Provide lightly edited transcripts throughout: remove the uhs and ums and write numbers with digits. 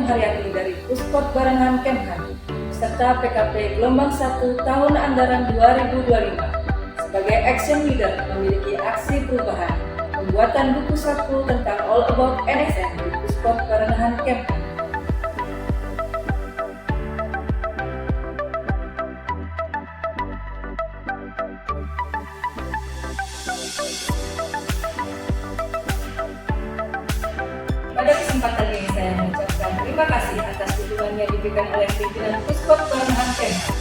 Haryati dari Puskot Barangan Kemhan serta PKP Gelombang 1 tahun anggaran 2025 sebagai action leader memiliki aksi perubahan pembuatan buku saku tentang All About NSN di Puskot Barangan Kemhan. Pada kesempatan ini saya mengucapkan terima kasih atas dukungan yang diberikan oleh pimpinan Puskot Barangan Kemhan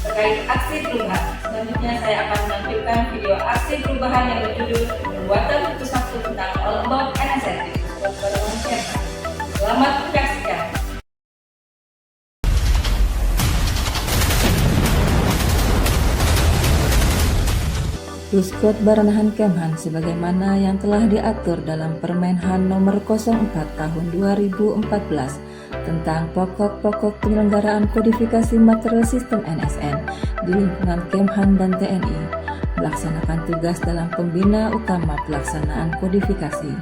terkait aksi perubahan. Selanjutnya saya akan menampilkan video aksi perubahan yang berjudul pembuatan buku saku tentang All About NSN di Puskot Barangan Kemhan. Selamat menyaksikan. Puskot Barangan Kemhan sebagaimana yang telah diatur dalam Permenhan Nomor 04 Tahun 2014 tentang pokok-pokok penyelenggaraan kodifikasi material sistem NSN di lingkungan Kemhan dan TNI, melaksanakan tugas dalam pembina utama pelaksanaan kodifikasi.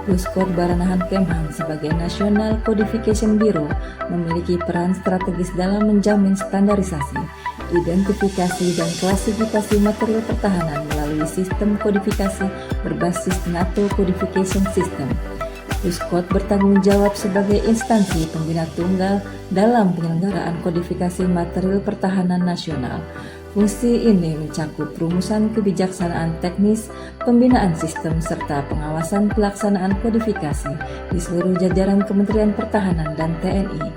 Puskot Barangan Kemhan sebagai National Codification Bureau memiliki peran strategis dalam menjamin standarisasi, identifikasi dan klasifikasi material pertahanan melalui sistem kodifikasi berbasis NATO Codification System. Puskot bertanggung jawab sebagai instansi pembina tunggal dalam penyelenggaraan kodifikasi material pertahanan nasional. Fungsi ini mencakup rumusan kebijaksanaan teknis, pembinaan sistem, serta pengawasan pelaksanaan kodifikasi di seluruh jajaran Kementerian Pertahanan dan TNI.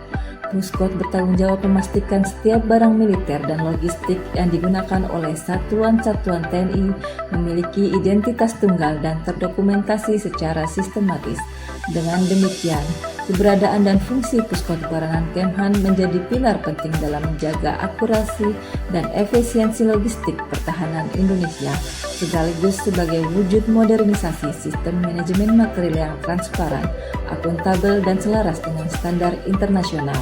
Puskot bertanggung jawab memastikan setiap barang militer dan logistik yang digunakan oleh satuan-satuan TNI memiliki identitas tunggal dan terdokumentasi secara sistematis. Dengan demikian, keberadaan dan fungsi Puskot Barangan Kemhan menjadi pilar penting dalam menjaga akurasi dan efisiensi logistik pertahanan Indonesia, sekaligus sebagai wujud modernisasi sistem manajemen material yang transparan, akuntabel, dan selaras dengan standar internasional.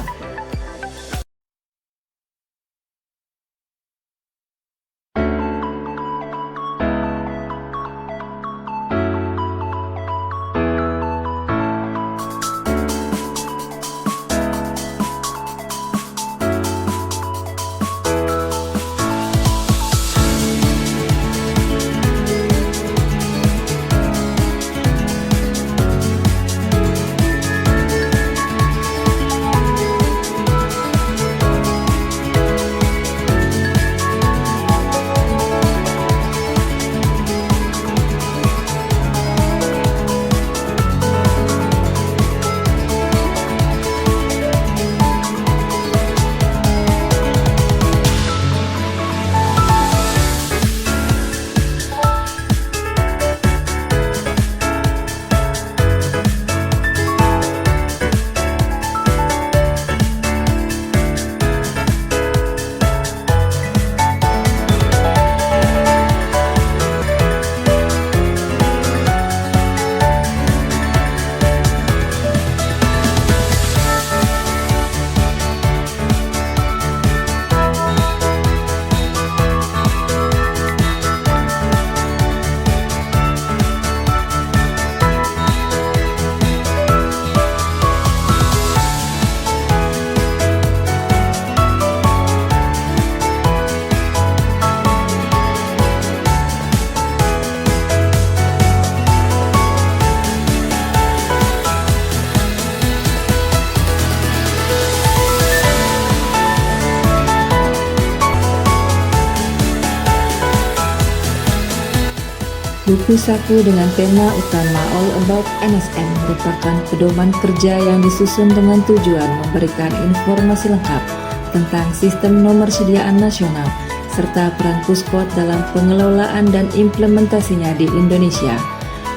Buku saku dengan tema utama All About NSN merupakan pedoman kerja yang disusun dengan tujuan memberikan informasi lengkap tentang sistem nomor sediaan nasional serta peran Puskot dalam pengelolaan dan implementasinya di Indonesia.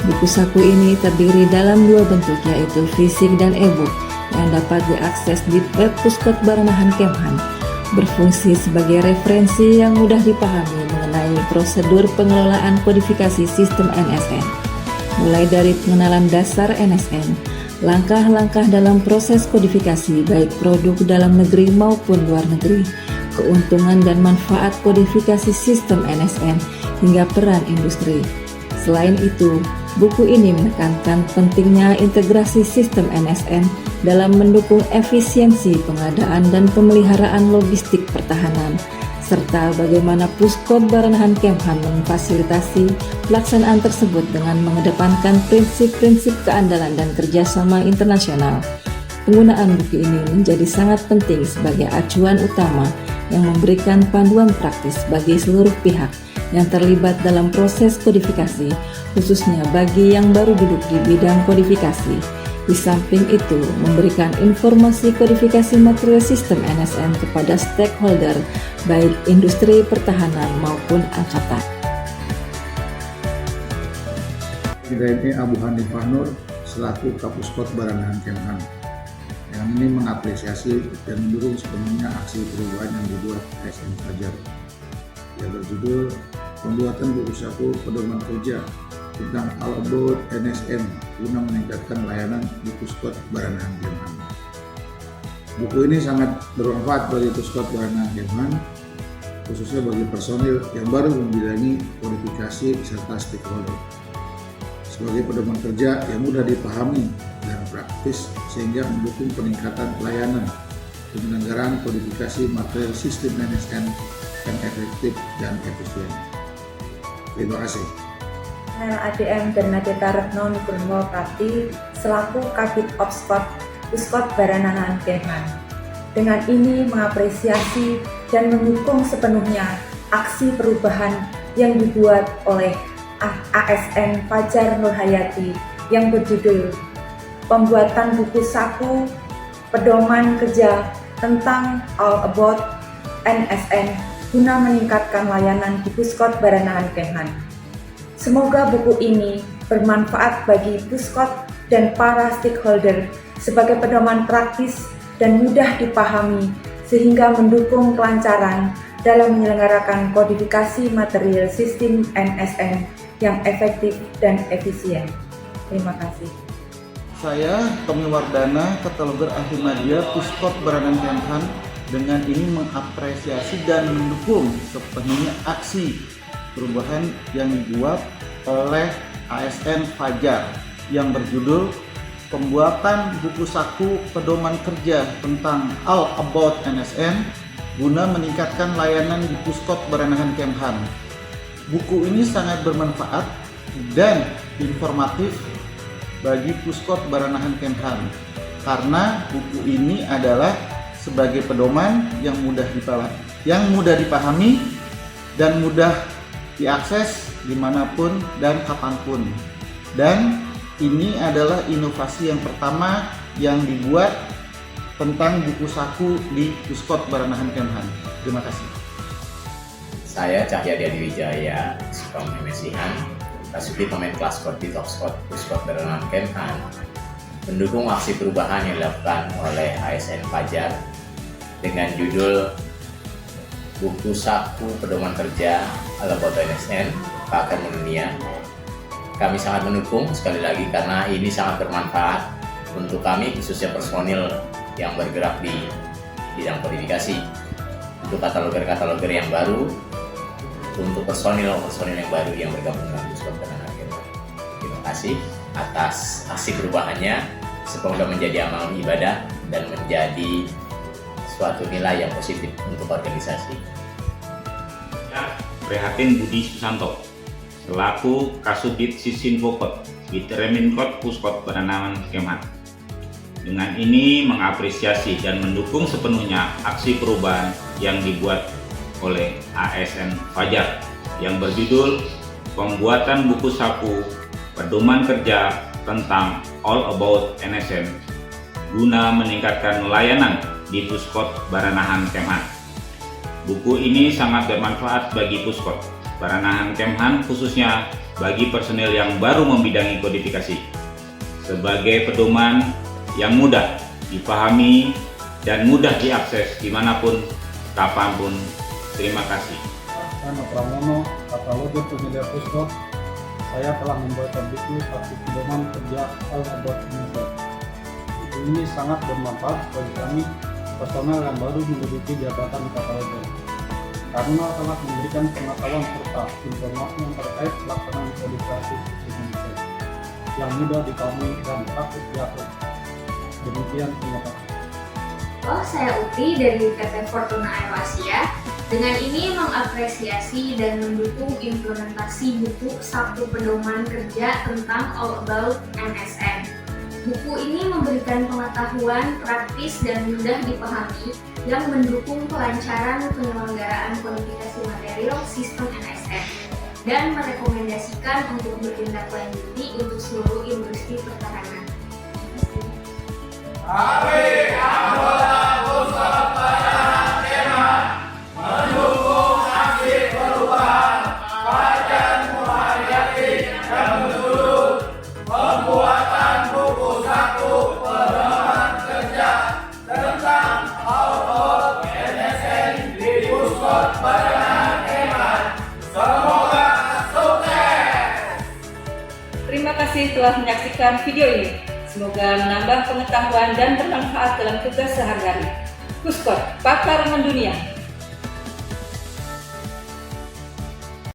Buku saku ini terdiri dalam dua bentuk, yaitu fisik dan e-book yang dapat diakses di web Puskot Barangan Kemhan, berfungsi sebagai referensi yang mudah dipahami mengenai prosedur pengelolaan kodifikasi sistem NSN, mulai dari pengenalan dasar NSN, langkah-langkah dalam proses kodifikasi baik produk dalam negeri maupun luar negeri, keuntungan dan manfaat kodifikasi sistem NSN, hingga peran industri. Selain itu, buku ini menekankan pentingnya integrasi sistem NSN dalam mendukung efisiensi pengadaan dan pemeliharaan logistik pertahanan, serta bagaimana Puskot Baranahan Kemhan memfasilitasi pelaksanaan tersebut dengan mengedepankan prinsip-prinsip keandalan dan kerjasama internasional. Penggunaan buku ini menjadi sangat penting sebagai acuan utama yang memberikan panduan praktis bagi seluruh pihak yang terlibat dalam proses kodifikasi, khususnya bagi yang baru duduk di bidang kodifikasi. Di samping itu, memberikan informasi kodifikasi material sistem NSN kepada stakeholder, baik industri pertahanan maupun angkatan. Ini Abu Hanifah Nur selaku Kapuskot Baranahan Kemhan. Yang ini mengapresiasi dan mendukung sepenuhnya aksi perubahan yang dibuat ASN Fajar yang berjudul Pembuatan Buku Saku Pedoman Kerja tentang All About NSN guna meningkatkan layanan di Puskot Baranahan Kemhan. Buku ini sangat bermanfaat bagi Puskot Baranahan Kemhan, khususnya bagi personil yang baru membidangi kodifikasi serta stakeholder, sebagai pedoman kerja yang mudah dipahami dan praktis sehingga mendukung peningkatan pelayanan penyelenggaraan kodifikasi material sistem NSN yang efektif dan efisien. Terima kasih. ADM Bernadetta Retno Nugroho Prati selaku Kabid Opskot Puskot Baranahan Kemhan. Dengan ini mengapresiasi dan mendukung sepenuhnya aksi perubahan yang dibuat oleh ASN Fajar Nurhayati yang berjudul Pembuatan Buku Saku Pedoman Kerja tentang All About NSN guna meningkatkan layanan di Puskot Baranahan Kemhan. Semoga buku ini bermanfaat bagi Puskot dan para stakeholder sebagai pedoman praktis dan mudah dipahami sehingga mendukung kelancaran dalam menyelenggarakan kodifikasi material sistem NSN yang efektif dan efisien. Terima kasih. Saya Tommy Wardana, Kataloger Ahmadiyah Puskot Baranahan Kemhan, dengan ini mengapresiasi dan mendukung sepenuhnya aksi perubahan yang dibuat oleh ASN Fajar yang berjudul Pembuatan Buku Saku Pedoman Kerja tentang All About NSN guna meningkatkan layanan di Puskot Baranahan Kemhan. Buku ini sangat bermanfaat dan informatif bagi Puskot Baranahan Kemhan karena buku ini adalah sebagai pedoman yang mudah dipahami dan mudah diakses dimanapun dan kapanpun. Dan ini adalah inovasi yang pertama yang dibuat tentang buku saku di Puskot Baranahan Kemhan. Terima kasih. Saya Cahya Diwijaya, Sukom MSIhan, Kasubdit Nomenklatur di Opskot Puskot Baranahan Kemhan, mendukung aksi perubahan yang dilakukan oleh ASN Fajar dengan judul Buku Saku Pedoman Kerja All About NSN Pakar Dunia. Kami sangat mendukung sekali lagi karena ini sangat bermanfaat untuk kami khususnya personil yang bergerak di bidang kodifikasi, untuk kataloger yang baru, untuk personil yang baru yang bergabung dengan Puskot Baranahan Kemhan. Terima kasih atas aksi perubahannya. Semoga menjadi amal ibadah dan menjadi suatu nilai yang positif untuk organisasi. Prihatin Budi Susanto selaku Kasubdit Sisinfokot di Remenkot Puskot Baranahan Kemhan. Dengan ini mengapresiasi dan mendukung sepenuhnya aksi perubahan yang dibuat oleh ASN Fajar yang berjudul Pembuatan Buku Saku Pedoman Kerja tentang All About NSN guna meningkatkan layanan di Puskot Baranahan Kemhan. Buku ini sangat bermanfaat bagi Puskot Baranahan Kemhan, khususnya bagi personel yang baru membidangi kodifikasi, sebagai pedoman yang mudah dipahami dan mudah diakses dimanapun, kapanpun. Terima kasih. Saya Pramono, Kataloger Penyedia Puskot. Saya telah membuat buku Saku Pedoman Kerja All About NSN. Buku ini sangat bermanfaat bagi kami personel yang baru menduduki jabatan kataloger karena telah memberikan pengetahuan serta informasi yang terkait pelaksanaan kodifikasi sistem NSN yang mudah dipahami dan praktis diatur. Demikian, terima kasih. Oh, saya Uti dari PT Fortuna Aero Asia. Dengan ini mengapresiasi dan mendukung implementasi buku Satu Pedoman Kerja tentang All About MSN. Buku ini memberikan pengetahuan praktis dan mudah dipahami yang mendukung kelancaran penyelenggaraan kodifikasi material sistem MSN dan merekomendasikan untuk bertindaklanjuti untuk seluruh industri pertahanan. Terima kasih telah menyaksikan video ini. Semoga menambah pengetahuan dan bermanfaat dalam tugas sehari-hari. Puskot, pakar mendunia.